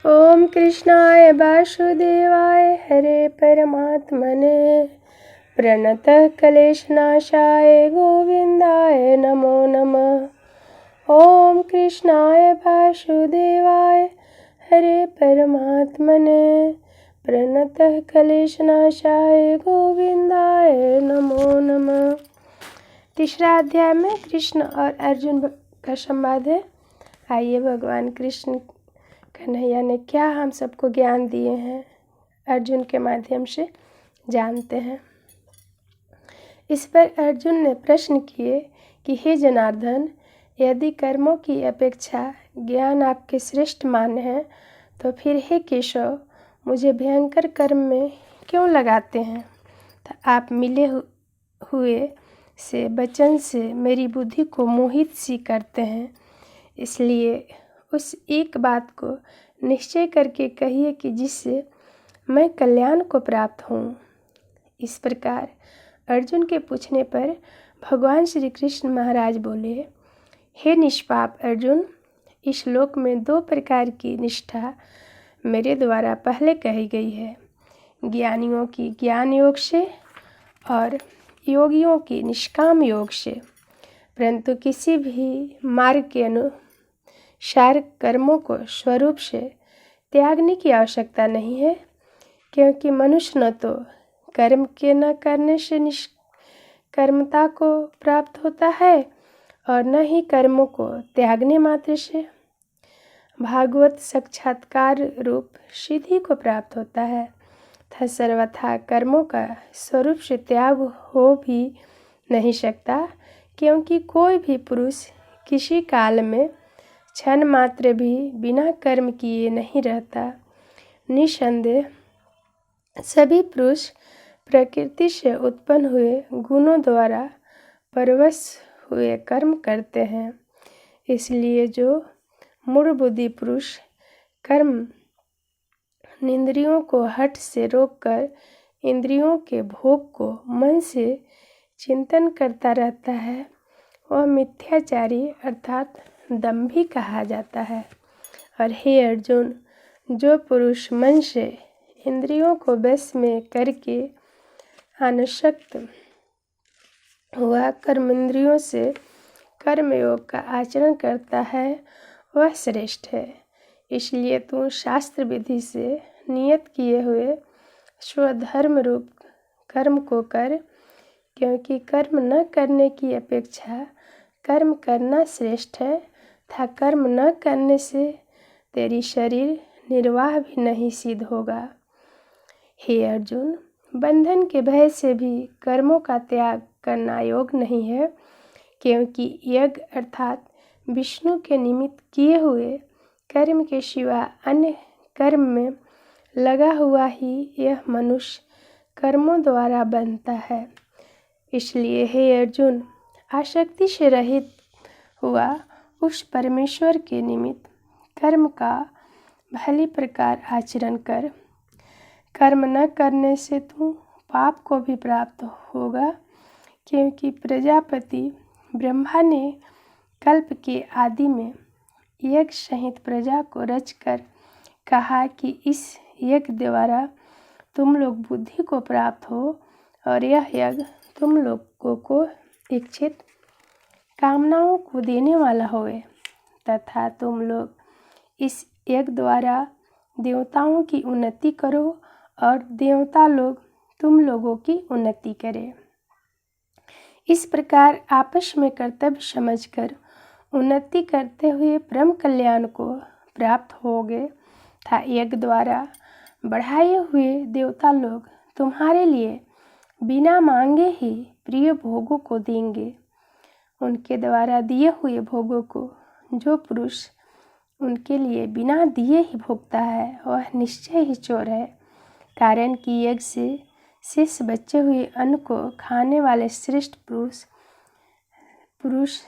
ओम कृष्णाय वासुदेवाय हरे परमात्मने प्रणतः क्लेशनाशाय गोविंदाय नमो नमः। ओम कृष्णाय वासुदेवाय हरे परमात्मने प्रणतः क्लेशनाशाय गोविंदाय नमो नमः। तीसरा अध्याय में कृष्ण और अर्जुन का संवाद है। आइए भगवान कृष्ण कन्हैया ने क्या हम सबको ज्ञान दिए हैं अर्जुन के माध्यम से जानते हैं। इस पर अर्जुन ने प्रश्न किए कि हे जनार्दन, यदि कर्मों की अपेक्षा ज्ञान आपके श्रेष्ठ मान्य है तो फिर हे केशव, मुझे भयंकर कर्म में क्यों लगाते हैं। तो आप मिले हुए से वचन से मेरी बुद्धि को मोहित सी करते हैं, इसलिए उस एक बात को निश्चय करके कहिए कि जिससे मैं कल्याण को प्राप्त हूँ। इस प्रकार अर्जुन के पूछने पर भगवान श्री कृष्ण महाराज बोले, हे निष्पाप अर्जुन, इस श्लोक में दो प्रकार की निष्ठा मेरे द्वारा पहले कही गई है, ज्ञानियों की ज्ञान योग से और योगियों की निष्काम योग से। परंतु किसी भी मार्ग के अनुसार कर्मों को स्वरूप से त्यागने की आवश्यकता नहीं है, क्योंकि मनुष्य न तो कर्म के न करने से निष्कर्मता को प्राप्त होता है और न ही कर्मों को त्यागने मात्र से भागवत साक्षात्कार रूप सिद्धि को प्राप्त होता है। तथा सर्वथा कर्मों का स्वरूप से त्याग हो भी नहीं सकता, क्योंकि कोई भी पुरुष किसी काल में क्षण मात्र भी बिना कर्म किए नहीं रहता। निसंदेह सभी पुरुष प्रकृति से उत्पन्न हुए गुणों द्वारा परवश हुए कर्म करते हैं। इसलिए जो मूढ़ बुद्धि पुरुष कर्म इंद्रियों को हठ से रोककर इंद्रियों के भोग को मन से चिंतन करता रहता है, वह मिथ्याचारी अर्थात दंभी कहा जाता है। और हे अर्जुन, जो पुरुष मन से इंद्रियों को वश में करके अनासक्त हुआ कर्मेंद्रियों से कर्मयोग का आचरण करता है, वह श्रेष्ठ है। इसलिए तू शास्त्र विधि से नियत किए हुए स्वधर्म रूप कर्म को कर, क्योंकि कर्म न करने की अपेक्षा कर्म करना श्रेष्ठ है तथा कर्म न करने से तेरी शरीर निर्वाह भी नहीं सिद्ध होगा। हे अर्जुन, बंधन के भय से भी कर्मों का त्याग करना योग नहीं है, क्योंकि यज्ञ अर्थात विष्णु के निमित्त किए हुए कर्म के सिवा अन्य कर्म में लगा हुआ ही यह मनुष्य कर्मों द्वारा बनता है। इसलिए हे अर्जुन, आसक्ति से रहित हुआ उस परमेश्वर के निमित्त कर्म का भली प्रकार आचरण कर। कर्म न करने से तू पाप को भी प्राप्त होगा, क्योंकि प्रजापति ब्रह्मा ने कल्प के आदि में यज्ञ सहित प्रजा को रचकर कहा कि इस यज्ञ द्वारा तुम लोग बुद्धि को प्राप्त हो और यह यज्ञ तुम लोगों को इच्छित कामनाओं को देने वाला होवे, तथा तुम लोग इस यज्ञ द्वारा देवताओं की उन्नति करो और देवता लोग तुम लोगों की उन्नति करें। इस प्रकार आपस में कर्तव्य समझकर उन्नति करते हुए परम कल्याण को प्राप्त होगे तथा यज्ञ द्वारा बढ़ाए हुए देवता लोग तुम्हारे लिए बिना मांगे ही प्रिय भोगों को देंगे। उनके द्वारा दिए हुए भोगों को जो पुरुष उनके लिए बिना दिए ही भोगता है, वह निश्चय ही चोर है। कारण कि यज्ञ से शेष बचे हुए अन्न को खाने वाले श्रेष्ठ पुरुष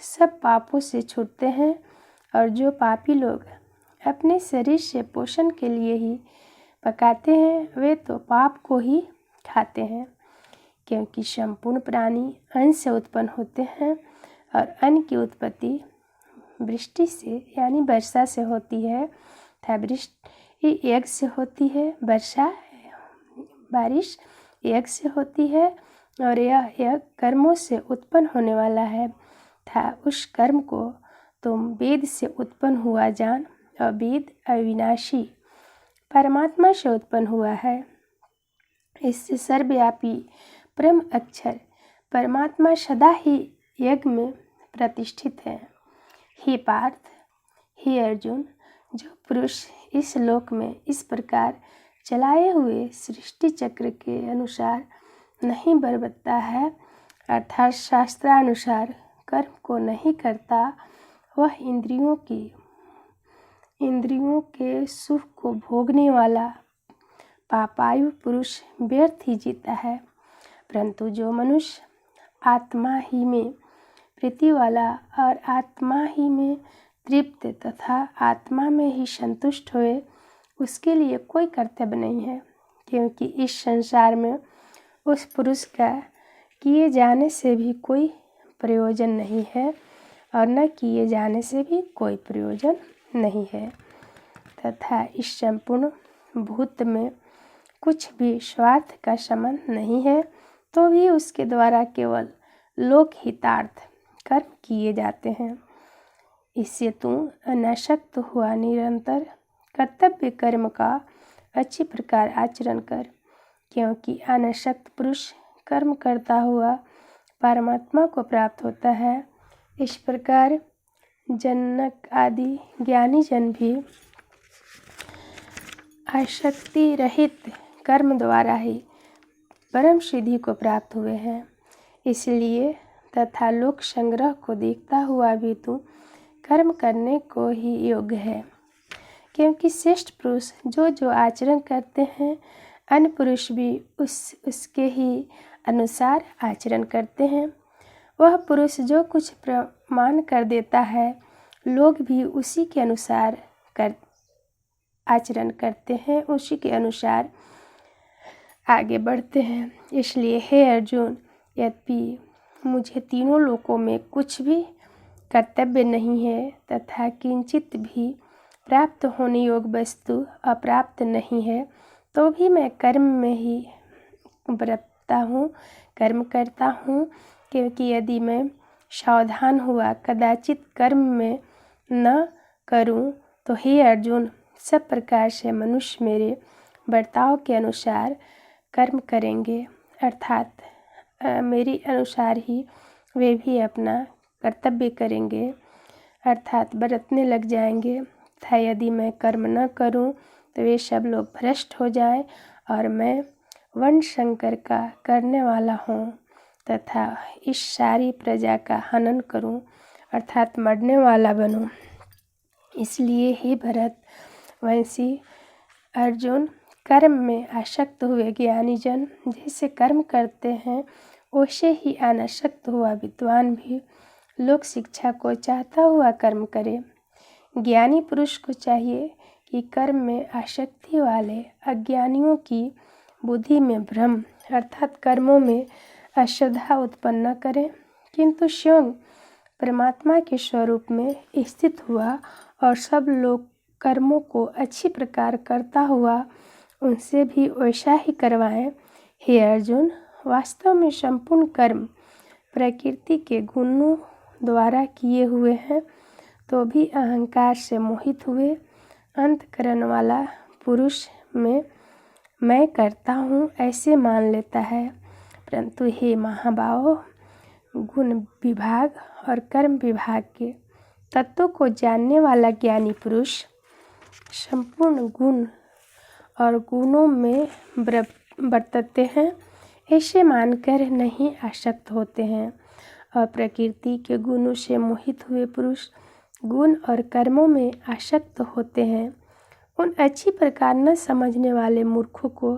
सब पापों से छूटते हैं, और जो पापी लोग अपने शरीर से पोषण के लिए ही पकाते हैं, वे तो पाप को ही खाते हैं। क्योंकि संपूर्ण प्राणी अन्न से उत्पन्न होते हैं और अन्न की उत्पत्ति वृष्टि से यानी वर्षा से होती है तथा ये यज्ञ से होती है, वर्षा बारिश यज्ञ से होती है और यह यज्ञ कर्मों से उत्पन्न होने वाला है था। उस कर्म को तुम वेद से उत्पन्न हुआ जान, और वेद अविनाशी परमात्मा से उत्पन्न हुआ है। इससे सर्वव्यापी परम अक्षर परमात्मा सदा ही यज्ञ में प्रतिष्ठित है। हे पार्थ, हे अर्जुन, जो पुरुष इस लोक में इस प्रकार चलाए हुए सृष्टि चक्र के अनुसार नहीं बरतता है, अर्थात शास्त्रानुसार कर्म को नहीं करता, वह इंद्रियों के सुख को भोगने वाला पापायु पुरुष व्यर्थ ही जीता है। परंतु जो मनुष्य आत्मा ही में प्रीति वाला और आत्मा ही में तृप्त तथा आत्मा में ही संतुष्ट हुए, उसके लिए कोई कर्तव्य नहीं है, क्योंकि इस संसार में उस पुरुष का किए जाने से भी कोई प्रयोजन नहीं है और न किए जाने से भी कोई प्रयोजन नहीं है, तथा इस संपूर्ण भूत में कुछ भी स्वार्थ का संबंध नहीं है, तो भी उसके द्वारा केवल लोक हितार्थ कर्म किए जाते हैं। इससे तू अनासक्त हुआ निरंतर कर्तव्य कर्म का अच्छी प्रकार आचरण कर, क्योंकि अनासक्त पुरुष कर्म करता हुआ परमात्मा को प्राप्त होता है। इस प्रकार जनक आदि ज्ञानी जन भी आसक्ति रहित कर्म द्वारा ही परम सिद्धि को प्राप्त हुए हैं। इसलिए तथा लोक संग्रह को देखता हुआ भी तू कर्म करने को ही योग्य है, क्योंकि श्रेष्ठ पुरुष जो आचरण करते हैं, अन्य पुरुष भी उसके ही अनुसार आचरण करते हैं। वह पुरुष जो कुछ प्रमाण कर देता है, लोग भी उसी के अनुसार आचरण करते हैं, उसी के अनुसार आगे बढ़ते हैं। इसलिए हे अर्जुन, यद्यपि मुझे तीनों लोकों में कुछ भी कर्तव्य नहीं है तथा किंचित भी प्राप्त होने योग्य वस्तु अप्राप्त नहीं है, तो भी मैं कर्म में ही बरतता हूँ, कर्म करता हूँ, क्योंकि यदि मैं सावधान हुआ कदाचित कर्म में न करूँ, तो हे अर्जुन, सब प्रकार से मनुष्य मेरे बर्ताव के अनुसार कर्म करेंगे, अर्थात मेरी अनुसार ही वे भी अपना कर्तव्य करेंगे, अर्थात बरतने लग जाएंगे। तथा यदि मैं कर्म न करूं, तो वे सब लोग भ्रष्ट हो जाएं और मैं वर्ण संकर का करने वाला हूँ तथा इस सारी प्रजा का हनन करूं, अर्थात मरने वाला बनूं। इसलिए हे भरत वंशी अर्जुन, कर्म में आसक्त हुए ज्ञानी जन जैसे कर्म करते हैं, वैसे ही अनासक्त हुआ विद्वान भी लोक शिक्षा को चाहता हुआ कर्म करे। ज्ञानी पुरुष को चाहिए कि कर्म में आसक्ति वाले अज्ञानियों की बुद्धि में भ्रम अर्थात कर्मों में अश्रद्धा उत्पन्न न करें, किंतु स्वयं परमात्मा के स्वरूप में स्थित हुआ और सब लोग कर्मों को अच्छी प्रकार करता हुआ उनसे भी वैसा ही करवाएं। हे अर्जुन, वास्तव में संपूर्ण कर्म प्रकृति के गुणों द्वारा किए हुए हैं, तो भी अहंकार से मोहित हुए अंतःकरण वाला पुरुष में मैं करता हूँ ऐसे मान लेता है। परंतु हे महाबाहो, गुण विभाग और कर्म विभाग के तत्वों को जानने वाला ज्ञानी पुरुष संपूर्ण गुण और गुणों में बरतते हैं ऐसे मानकर नहीं आसक्त होते हैं, और प्रकृति के गुणों से मोहित हुए पुरुष गुण और कर्मों में आसक्त होते हैं। उन अच्छी प्रकार न समझने वाले मूर्खों को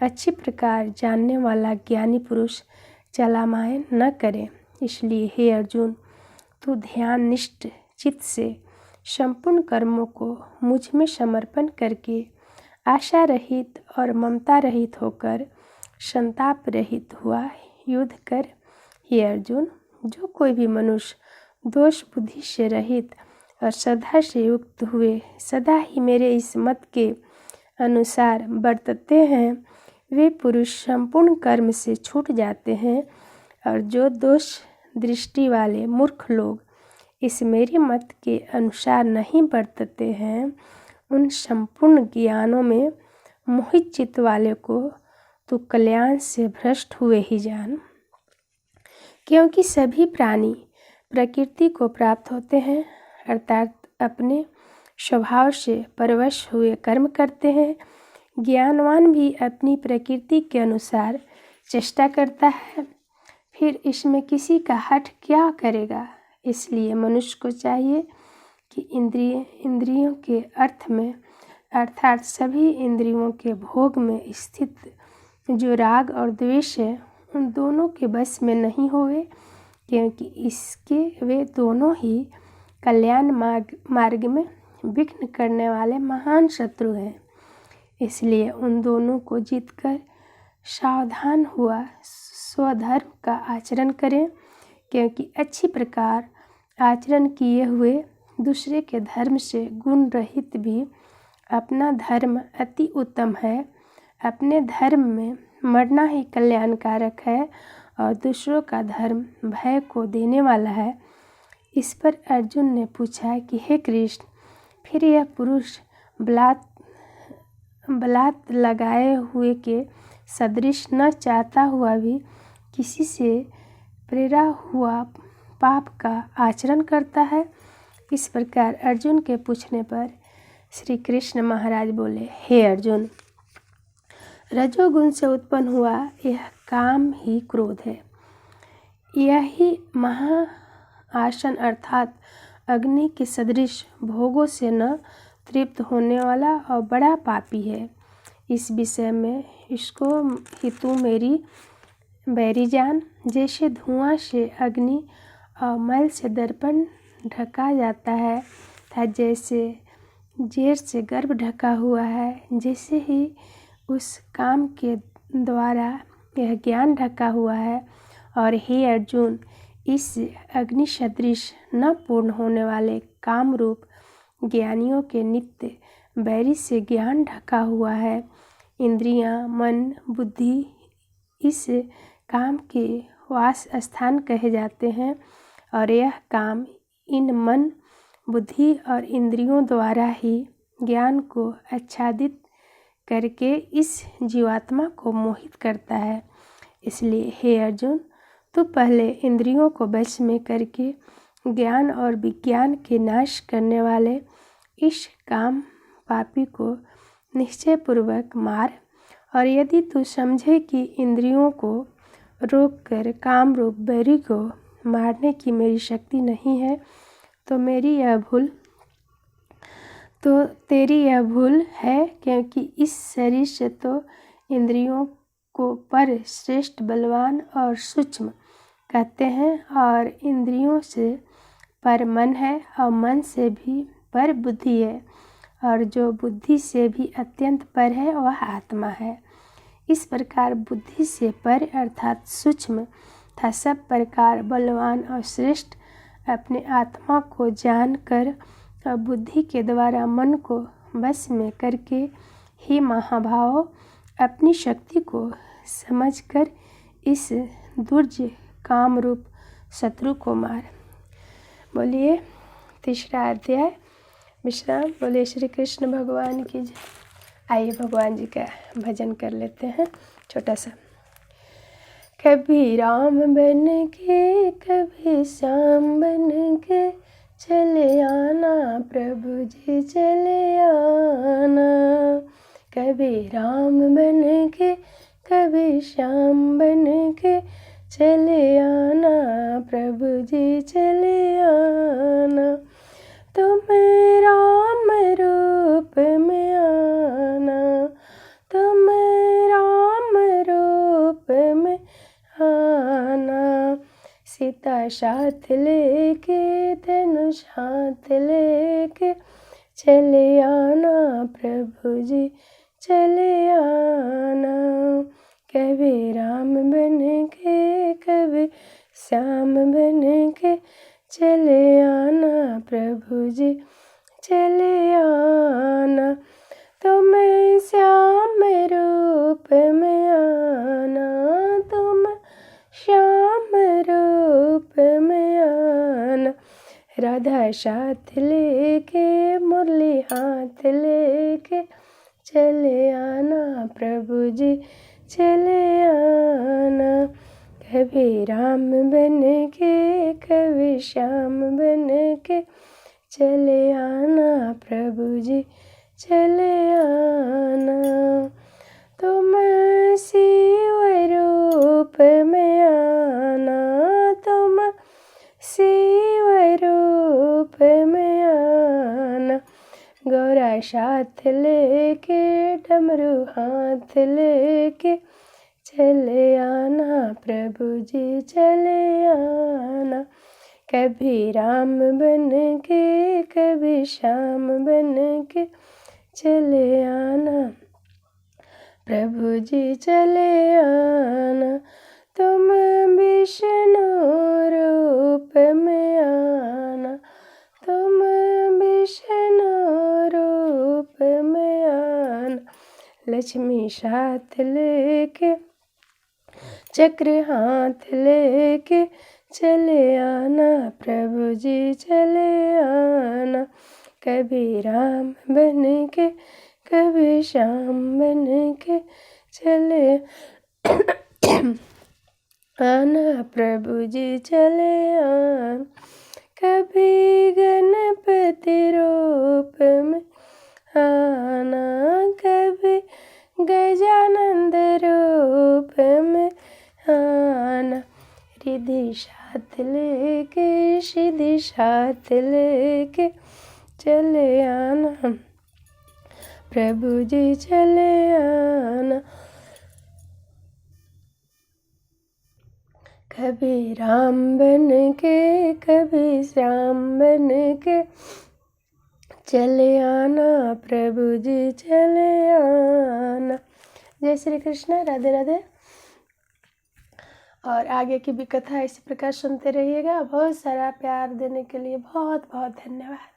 अच्छी प्रकार जानने वाला ज्ञानी पुरुष चलामायन न करे। इसलिए हे अर्जुन, तू ध्यान निष्ठ चित्त से संपूर्ण कर्मों को मुझ में समर्पण करके आशा रहित और ममता रहित होकर संताप रहित हुआ युद्ध कर। हे अर्जुन, जो कोई भी मनुष्य दोष बुद्धि से रहित और श्रद्धा से युक्त हुए सदा ही मेरे इस मत के अनुसार बरतते हैं वे पुरुष संपूर्ण कर्म से छूट जाते हैं, और जो दोष दृष्टि वाले मूर्ख लोग इस मेरे मत के अनुसार नहीं बरतते हैं, उन संपूर्ण ज्ञानों में मोहित चित्त वाले को तो कल्याण से भ्रष्ट हुए ही जान। क्योंकि सभी प्राणी प्रकृति को प्राप्त होते हैं, अर्थात अपने स्वभाव से परवश हुए कर्म करते हैं। ज्ञानवान भी अपनी प्रकृति के अनुसार चेष्टा करता है, फिर इसमें किसी का हठ क्या करेगा। इसलिए मनुष्य को चाहिए कि इंद्रियों के अर्थ में अर्थात सभी इंद्रियों के भोग में स्थित जो राग और द्वेष है, उन दोनों के बस में नहीं होवे, क्योंकि इसके वे दोनों ही कल्याण मार्ग में विघ्न करने वाले महान शत्रु हैं। इसलिए उन दोनों को जीतकर सावधान हुआ स्वधर्म का आचरण करें, क्योंकि अच्छी प्रकार आचरण किए हुए दूसरे के धर्म से गुण रहित भी अपना धर्म अति उत्तम है। अपने धर्म में मरना ही कल्याणकारक है और दूसरों का धर्म भय को देने वाला है। इस पर अर्जुन ने पूछा कि हे कृष्ण, फिर यह पुरुष बलात् लगाए हुए के सदृश न चाहता हुआ भी किसी से प्रेरा हुआ पाप का आचरण करता है। इस प्रकार अर्जुन के पूछने पर श्री कृष्ण महाराज बोले, हे अर्जुन, रजोगुण से उत्पन्न हुआ यह काम ही क्रोध है। यही महाआसन अर्थात अग्नि के सदृश भोगों से न तृप्त होने वाला और बड़ा पापी है। इस विषय में इसको ही तू मेरी बैरी जान। जैसे धुआं से अग्नि और मैल से दर्पण ढका जाता है, तथा जैसे जेर से गर्भ ढका हुआ है, जैसे ही उस काम के द्वारा यह ज्ञान ढका हुआ है। और हे अर्जुन, इस अग्नि सदृश न पूर्ण होने वाले काम रूप ज्ञानियों के नित्य बैरी से ज्ञान ढका हुआ है। इंद्रियां, मन, बुद्धि इस काम के वास स्थान कहे जाते हैं, और यह काम इन मन, बुद्धि और इंद्रियों द्वारा ही ज्ञान को आच्छादित करके इस जीवात्मा को मोहित करता है। इसलिए हे अर्जुन, तू पहले इंद्रियों को वश में करके ज्ञान और विज्ञान के नाश करने वाले इस काम पापी को निश्चय पूर्वक मार। और यदि तू समझे कि इंद्रियों को रोक कर काम रूप बैरी को मारने की मेरी शक्ति नहीं है, तो तेरी यह भूल है, क्योंकि इस शरीर से तो इंद्रियों को पर श्रेष्ठ, बलवान और सूक्ष्म कहते हैं, और इंद्रियों से पर मन है, और मन से भी पर बुद्धि है, और जो बुद्धि से भी अत्यंत पर है वह आत्मा है। इस प्रकार बुद्धि से पर अर्थात सूक्ष्म तथा सब प्रकार बलवान और श्रेष्ठ अपने आत्मा को जानकर और बुद्धि के द्वारा मन को वश में करके हे महाभाव, अपनी शक्ति को समझकर इस दुर्ज काम रूप शत्रु को मार। बोलिए तीसरा अध्याय विश्राम। बोलिए श्री कृष्ण भगवान की जय। आइए भगवान जी का भजन कर लेते हैं छोटा सा। कभी राम बन के कभी श्याम बन के चले आना प्रभु जी, चले आना। कभी राम बन के कभी श्याम बन के चले आना प्रभु जी, चले आना। तुम राम रूप में आना, तुम राम रूप में आना। सीता साथ लेके धनुष हाथ लेके चले आना प्रभु जी, चले आना। कभी राम बन के कभी श्याम बन के चले आना प्रभु जी, चले आना। तुम साथ लेके मुरली हाथ लेके चले आना प्रभु जी चले आना। कभी राम बन के कभी श्याम बन के चले आना प्रभु जी चले आना। तुम शिव रूप में आना तुम शिव रूप में आना। गौरा साथ लेके डमरू हाथ लेके चले आना प्रभु जी चले आना। कभी राम बन के कभी श्याम बन के चले आना प्रभु जी चले आना। तुम विष्णु रूप में आना तुम विष्णु रूप में आना। लक्ष्मी साथ लेके चक्र हाथ लेके चले आना प्रभु जी चले आना। कभी राम बन के कभी श्याम बन के चले आना प्रभु जी चले आना। कभी गणपति रूप में आना कभी गजानंद रूप में आना। रिद्धि साथ लेके सिद्धि साथ लेके चले आना प्रभु जी चले आना। कभी राम बन के कभी श्याम बन के चले आना प्रभु जी चले आना। जय श्री कृष्ण, राधे राधे। और आगे की भी कथा इसी प्रकार सुनते रहिएगा। बहुत सारा प्यार देने के लिए बहुत बहुत धन्यवाद।